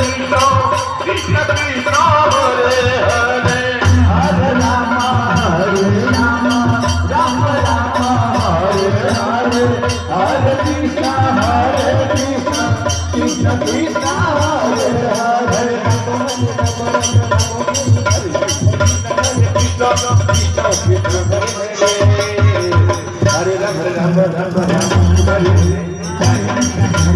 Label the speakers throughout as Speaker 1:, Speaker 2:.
Speaker 1: Krishna Krishna Hare Hare Hare Rama Rama Rama Hare Hare Hare Krishna Krishna Krishna Hare Hare Krishna Krishna Hare Ram Ram Ram Hare Hare Ram Hare Hare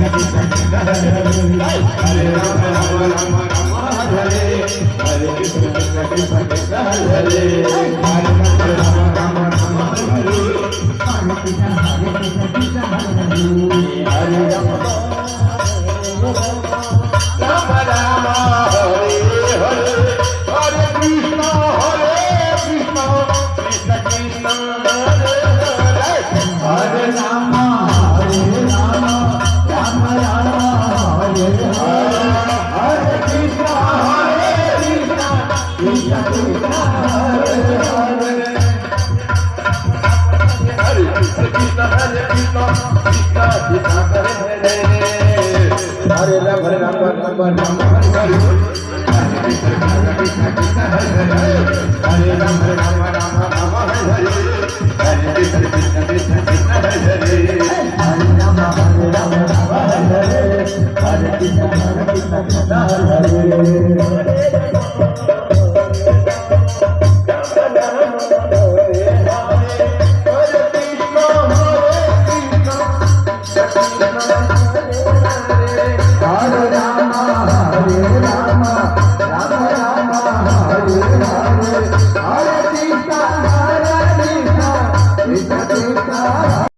Speaker 1: Krishna Krishna Hare Hare Ram Hare Rama Hare Hare Hare Krishna Krishna Krishna Hare Hare Hare Rama Rama Rama Hare Hare Hare Krishna Krishna Krishna Hare Hare Hare Krishna Krishna Krishna Hare Hare Hare Ram Hare Hare Hare Ram Hare Krishna Krishna Krishna Hare Hare Hare Ram Hare Hare Hare Krishna Krishna Krishna Hare Hare